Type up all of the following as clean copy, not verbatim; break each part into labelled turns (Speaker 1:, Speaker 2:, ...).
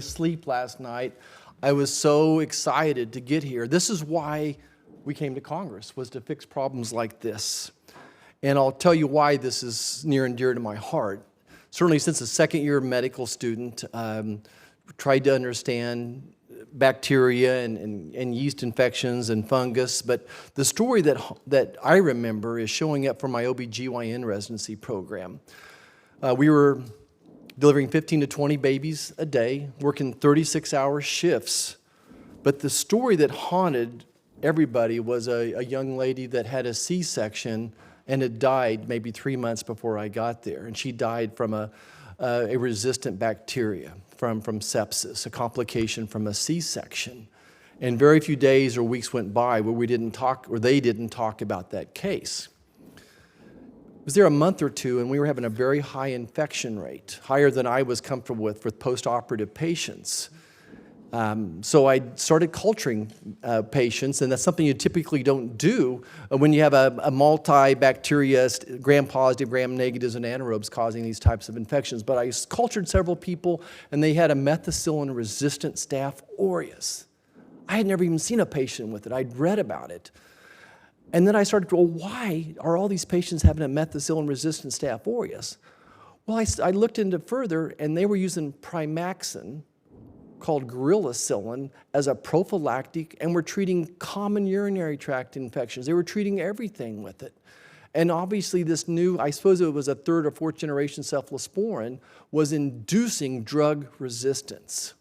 Speaker 1: Sleep last night. I was so excited to get here. This is why we came to Congress, was to fix problems like this. And I'll tell you why this is near and dear to my heart. Certainly since a second-year medical student, tried to understand bacteria and yeast infections and fungus, but the story that I remember is showing up from my OB/GYN residency program. We were delivering 15 to 20 babies a day, working 36-hour shifts. But the story that haunted everybody was a young lady that had a C-section and had died maybe 3 months before I got there. And she died from a resistant bacteria, from sepsis, a complication from a C-section. And very few days or weeks went by where they didn't talk about that case. I was there a month or two, and we were having a very high infection rate, higher than I was comfortable with post-operative patients. So I started culturing patients, and that's something you typically don't do when you have a multi-bacteria, gram-positive, gram-negatives, and anaerobes causing these types of infections. But I cultured several people, and they had a methicillin-resistant Staph aureus. I had never even seen a patient with it. I'd read about it. And then I started to go, why are all these patients having a methicillin-resistant Staph aureus? Well, I looked into it further, and they were using Primaxin, called gorillacillin, as a prophylactic, and were treating common urinary tract infections. They were treating everything with it. And obviously this new, I suppose it was a third or fourth generation cephalosporin, was inducing drug resistance.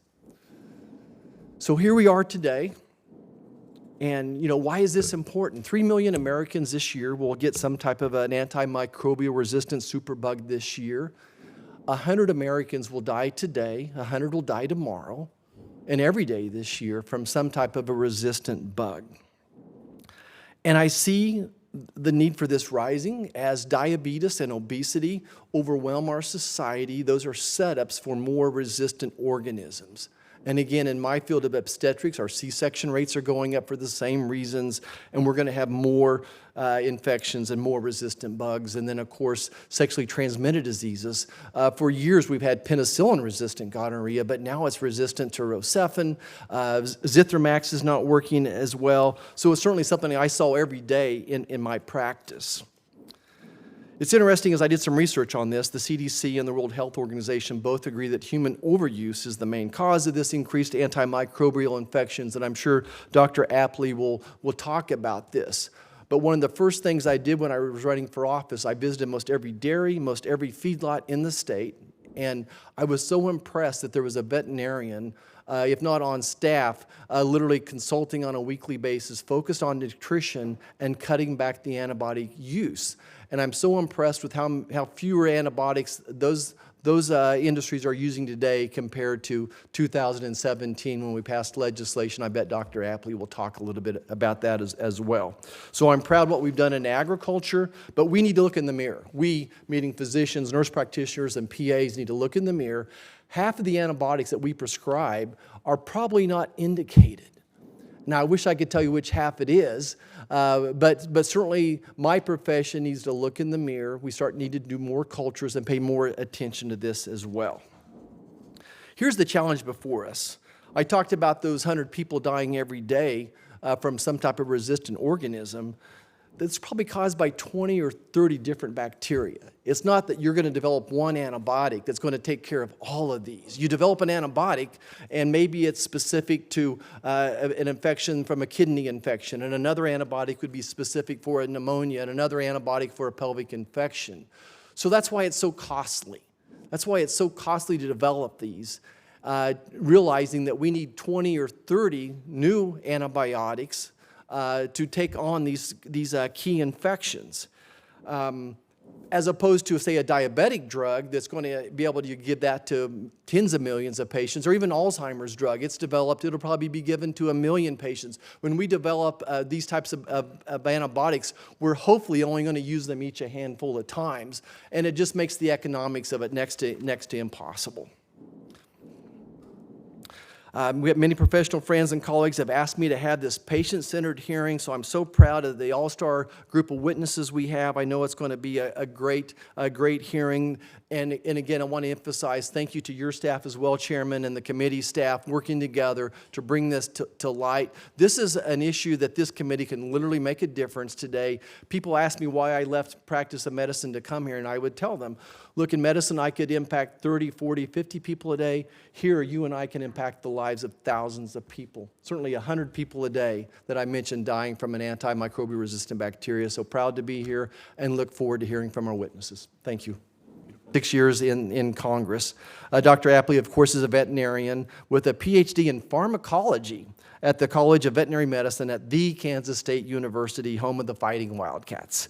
Speaker 1: So here we are today. And, why is this important? 3 million Americans this year will get some type of an antimicrobial resistant superbug this year. 100 Americans will die today, 100 will die tomorrow, and every day this year from some type of a resistant bug. And I see the need for this rising as diabetes and obesity overwhelm our society. Those are setups for more resistant organisms. And again, in my field of obstetrics, our C-section rates are going up for the same reasons, and we're going to have more infections and more resistant bugs. And then, of course, sexually transmitted diseases. For years, we've had penicillin-resistant gonorrhea, but now it's resistant to Rocephin. Zithromax is not working as well. So it's certainly something I saw every day in my practice. It's interesting, as I did some research on this, the CDC and the World Health Organization both agree that human overuse is the main cause of this increased antimicrobial infections, and I'm sure Dr. Apley will talk about this. But one of the first things I did when I was running for office, I visited most every dairy, most every feedlot in the state, and I was so impressed that there was a veterinarian, if not on staff, literally consulting on a weekly basis, focused on nutrition and cutting back the antibiotic use. And I'm so impressed with how fewer antibiotics those industries are using today compared to 2017 when we passed legislation. I bet Dr. Apley will talk a little bit about that as well. So I'm proud of what we've done in agriculture, but we need to look in the mirror. We, meaning physicians, nurse practitioners, and PAs, need to look in the mirror. Half of the antibiotics that we prescribe are probably not indicated. Now, I wish I could tell you which half it is, but certainly my profession needs to look in the mirror. We need to do more cultures and pay more attention to this as well. Here's the challenge before us. I talked about those 100 people dying every day from some type of resistant organism that's probably caused by 20 or 30 different bacteria. It's not that you're going to develop one antibiotic that's going to take care of all of these. You develop an antibiotic, and maybe it's specific to an infection from a kidney infection, and another antibiotic would be specific for a pneumonia, and another antibiotic for a pelvic infection. So that's why it's so costly. That's why it's so costly to develop these, realizing that we need 20 or 30 new antibiotics to take on these key infections, as opposed to, say, a diabetic drug that's going to be able to give that to tens of millions of patients, or even Alzheimer's drug. It's developed, it'll probably be given to 1 million patients. When we develop these types of antibiotics, we're hopefully only going to use them each a handful of times, and it just makes the economics of it next to impossible. We have many professional friends and colleagues have asked me to have this patient-centered hearing, so I'm so proud of the all-star group of witnesses we have. I know it's going to be a great hearing. And again, I want to emphasize thank you to your staff as well, Chairman, and the committee staff working together to bring this to light. This is an issue that this committee can literally make a difference today. People ask me why I left practice of medicine to come here, and I would tell them, look, in medicine, I could impact 30, 40, 50 people a day. Here, you and I can impact the lives of thousands of people. Certainly 100 people a day that I mentioned dying from an antimicrobial resistant bacteria. So proud to be here and look forward to hearing from our witnesses. Thank you. 6 years in Congress. Dr. Apley, of course, is a veterinarian with a PhD in pharmacology at the College of Veterinary Medicine at the Kansas State University, home of the Fighting Wildcats.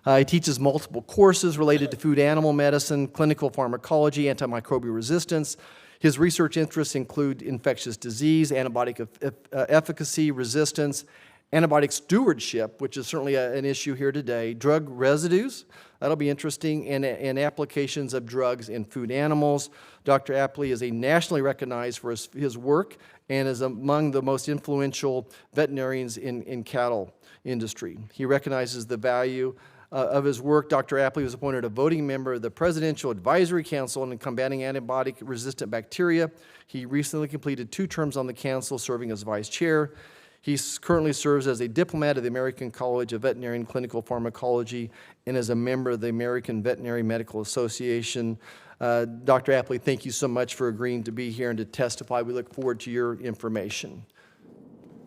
Speaker 1: He teaches multiple courses related to food animal medicine, clinical pharmacology, antimicrobial resistance. His research interests include infectious disease, antibiotic efficacy, resistance, antibiotic stewardship, which is certainly an issue here today, drug residues, that'll be interesting, and applications of drugs in food animals. Dr. Apley is a nationally recognized for his work and is among the most influential veterinarians in cattle industry. He recognizes the value of his work. Dr. Apley was appointed a voting member of the Presidential Advisory Council on Combating Antibiotic-Resistant Bacteria. He recently completed 2 terms on the council, serving as vice chair. He currently serves as a diplomat of the American College of Veterinary and Clinical Pharmacology and as a member of the American Veterinary Medical Association. Dr. Apley, thank you so much for agreeing to be here and to testify. We look forward to your information.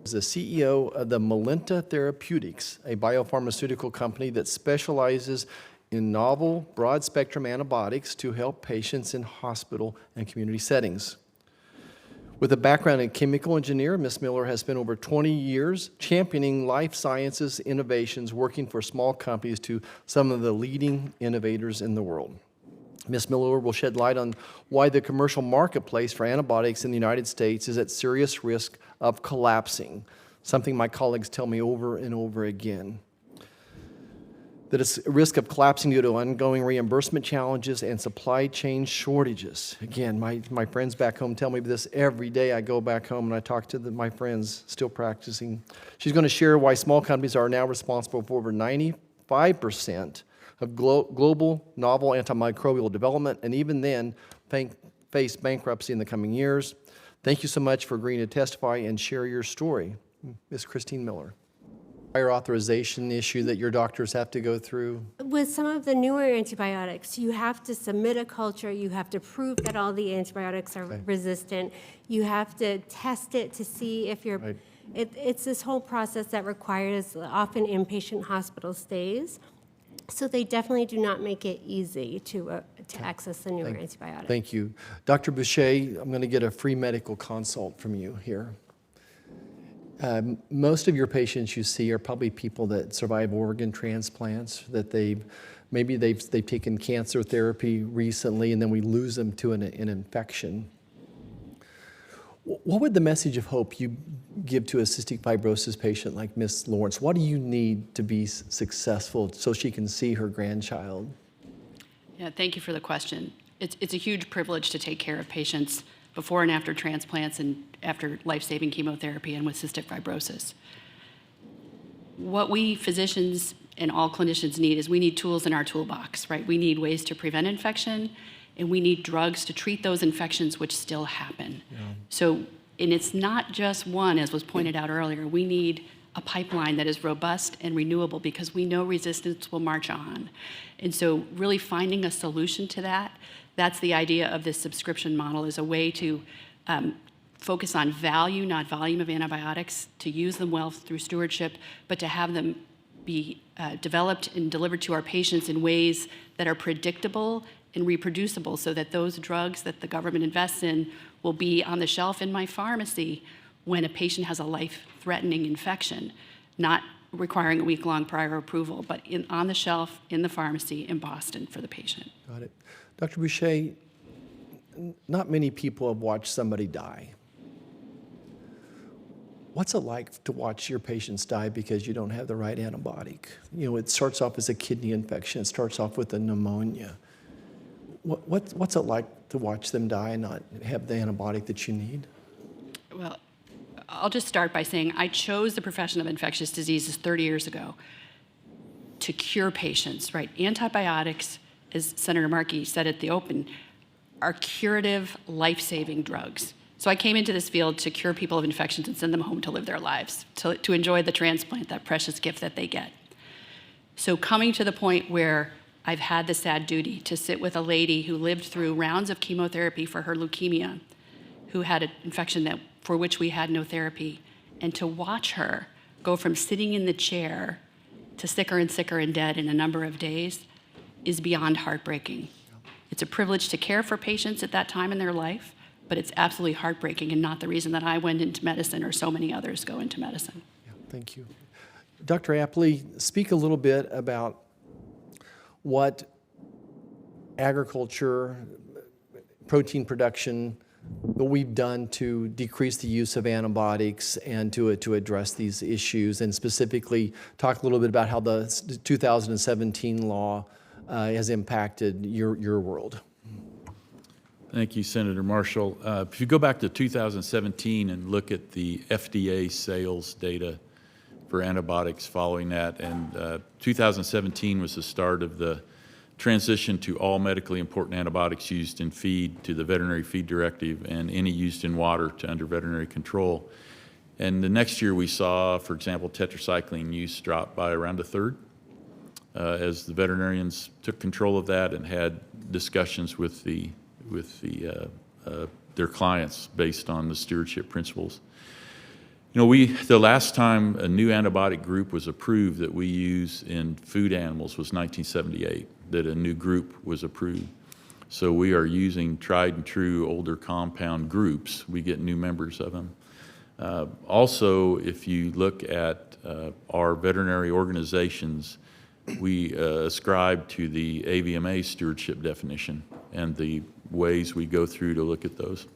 Speaker 1: Is the CEO of the Melinta Therapeutics, a biopharmaceutical company that specializes in novel, broad-spectrum antibiotics to help patients in hospital and community settings. With a background in chemical engineer, Ms. Miller has spent over 20 years championing life sciences innovations, working for small companies to some of the leading innovators in the world. Ms. Miller will shed light on why the commercial marketplace for antibiotics in the United States is at serious risk of collapsing, something my colleagues tell me over and over again. That it's at risk of collapsing due to ongoing reimbursement challenges and supply chain shortages. Again, my friends back home tell me this every day. I go back home and I talk to my friends still practicing. She's going to share why small companies are now responsible for over 95% of global novel antimicrobial development, and even then face bankruptcy in the coming years. Thank you so much for agreeing to testify and share your story. Ms. Christine Miller. Prior authorization issue that your doctors have to go through?
Speaker 2: With some of the newer antibiotics, you have to submit a culture, you have to prove that all the antibiotics are resistant, you have to test it to see if you're, it's this whole process that requires often inpatient hospital stays. So they definitely do not make it easy to access the newer antibiotics.
Speaker 1: Thank you. Dr. Boucher, I'm going to get a free medical consult from you here. Most of your patients you see are probably people that survive organ transplants, that maybe they've taken cancer therapy recently and then we lose them to an infection. What would the message of hope you give to a cystic fibrosis patient like Ms. Lawrence? What do you need to be successful so she can see her grandchild?
Speaker 3: Yeah, thank you for the question. It's a huge privilege to take care of patients before and after transplants and after life-saving chemotherapy and with cystic fibrosis. What we physicians and all clinicians need is we need tools in our toolbox, right? We need ways to prevent infection, and we need drugs to treat those infections which still happen. Yeah. So, and it's not just one, as was pointed out earlier. We need a pipeline that is robust and renewable because we know resistance will march on. And so really finding a solution to that, that's the idea of this subscription model, is a way to focus on value, not volume of antibiotics, to use them well through stewardship, but to have them be developed and delivered to our patients in ways that are predictable and reproducible, so that those drugs that the government invests in will be on the shelf in my pharmacy when a patient has a life-threatening infection, not requiring a week-long prior approval, but on the shelf in the pharmacy in Boston for the patient.
Speaker 1: Got it. Dr. Boucher, not many people have watched somebody die. What's it like to watch your patients die because you don't have the right antibiotic? You know, it starts off as a kidney infection. It starts off with a pneumonia. What's it like to watch them die and not have the antibiotic that you need?
Speaker 3: Well, I'll just start by saying I chose the profession of infectious diseases 30 years ago to cure patients, right? Antibiotics, as Senator Markey said at the open, are curative, life-saving drugs. So I came into this field to cure people of infections and send them home to live their lives, to enjoy the transplant, that precious gift that they get. So coming to the point where I've had the sad duty to sit with a lady who lived through rounds of chemotherapy for her leukemia, who had an infection for which we had no therapy, and to watch her go from sitting in the chair to sicker and dead in a number of days is beyond heartbreaking. It's a privilege to care for patients at that time in their life, but it's absolutely heartbreaking and not the reason that I went into medicine or so many others go into medicine.
Speaker 1: Yeah, thank you. Dr. Apley, speak a little bit about what agriculture, protein production, what we've done to decrease the use of antibiotics and to address these issues, and specifically talk a little bit about how the 2017 law has impacted your world.
Speaker 4: Thank you, Senator Marshall. If you go back to 2017 and look at the FDA sales data for antibiotics following that, and 2017 was the start of the transition to all medically important antibiotics used in feed to the Veterinary Feed Directive and any used in water to under veterinary control. And the next year we saw, for example, tetracycline use drop by around a third as the veterinarians took control of that and had discussions with their clients based on the stewardship principles. You know, the last time a new antibiotic group was approved that we use in food animals was 1978, that a new group was approved. So we are using tried and true older compound groups. We get new members of them. Also, if you look at our veterinary organizations, we ascribe to the AVMA stewardship definition and the ways we go through to look at those.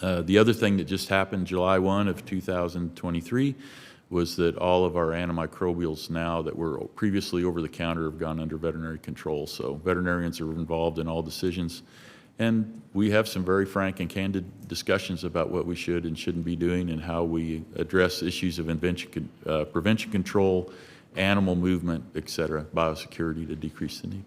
Speaker 4: The other thing that just happened July 1 of 2023 was that all of our antimicrobials now that were previously over the counter have gone under veterinary control. So veterinarians are involved in all decisions. And we have some very frank and candid discussions about what we should and shouldn't be doing and how we address issues of prevention control, animal movement, et cetera, biosecurity to decrease the need.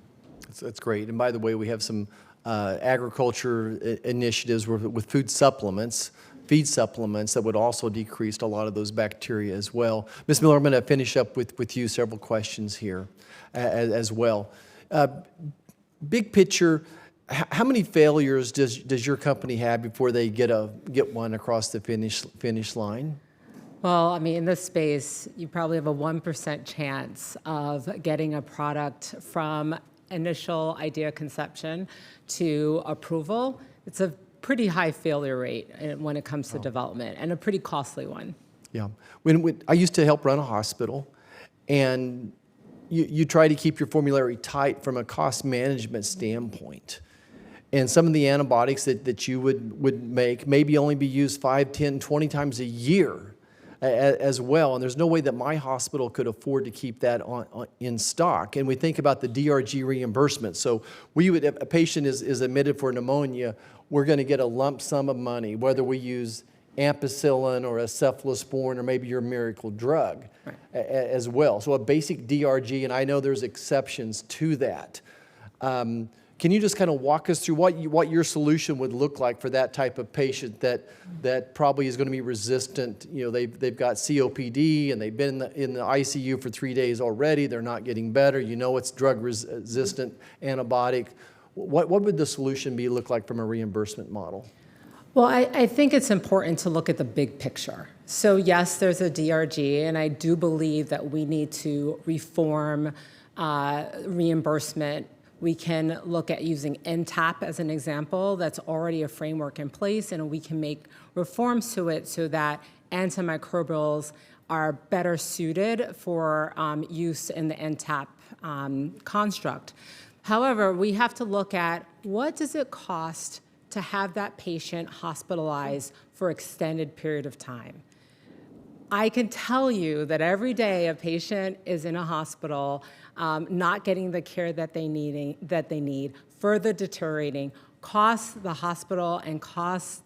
Speaker 1: That's great. And by the way, we have some agriculture initiatives with food supplements, feed supplements that would also decrease a lot of those bacteria as well. Ms. Miller, I'm going to finish up with you several questions here as well. Big picture, how many failures does your company have before they get one across the finish line?
Speaker 5: Well, I mean, in this space, you probably have a 1% chance of getting a product from initial idea conception to approval. It's a pretty high failure rate when it comes to development, and a pretty costly one.
Speaker 1: Yeah. When I used to help run a hospital, and you try to keep your formulary tight from a cost management standpoint. And some of the antibiotics that you would make maybe only be used 5, 10, 20 times a year as well. And there's no way that my hospital could afford to keep that in stock. And we think about the DRG reimbursement. So if a patient is admitted for pneumonia, we're going to get a lump sum of money, whether we use ampicillin or a cephalosporin or maybe your miracle drug as well. So a basic DRG, and I know there's exceptions to that. Can you just kind of walk us through what your solution would look like for that type of patient that probably is going to be resistant? You know, they've got COPD and they've been in the ICU for 3 days already. They're not getting better. You know it's drug-resistant antibiotic. What would the solution look like from a reimbursement model?
Speaker 5: Well, I think it's important to look at the big picture. So yes, there's a DRG, and I do believe that we need to reform reimbursement. We can look at using NTAP as an example. That's already a framework in place, and we can make reforms to it so that antimicrobials are better suited for use in the NTAP construct. However, we have to look at what does it cost to have that patient hospitalized for an extended period of time. I can tell you that every day a patient is in a hospital not getting the care that they need, further deteriorating, costs the hospital and costs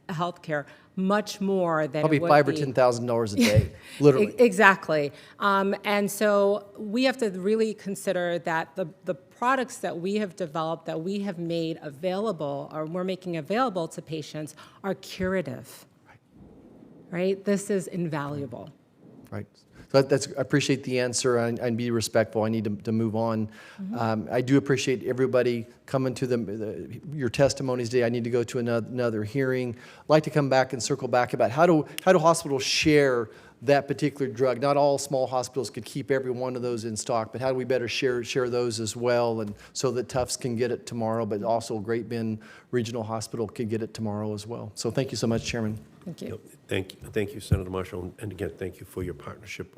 Speaker 5: healthcare much more than
Speaker 1: Probably
Speaker 5: it would
Speaker 1: $5,000 or
Speaker 5: be.
Speaker 1: $10,000 a day, literally.
Speaker 5: Exactly. And so we have to really consider that the products that we have developed, that we have made available, or we're making available to patients, are curative. Right? This is invaluable.
Speaker 1: Right. So I appreciate the answer and be respectful. I need to move on. I do appreciate everybody coming to your testimonies today. I need to go to another hearing. I'd like to come back and circle back about how do hospitals share that particular drug. Not all small hospitals could keep every one of those in stock, but how do we better share those as well, and so that Tufts can get it tomorrow, but also Great Bend Regional Hospital can get it tomorrow as well. So thank you so much, Chairman.
Speaker 5: Thank you.
Speaker 6: Thank you, Senator Marshall, and again, thank you for your partnership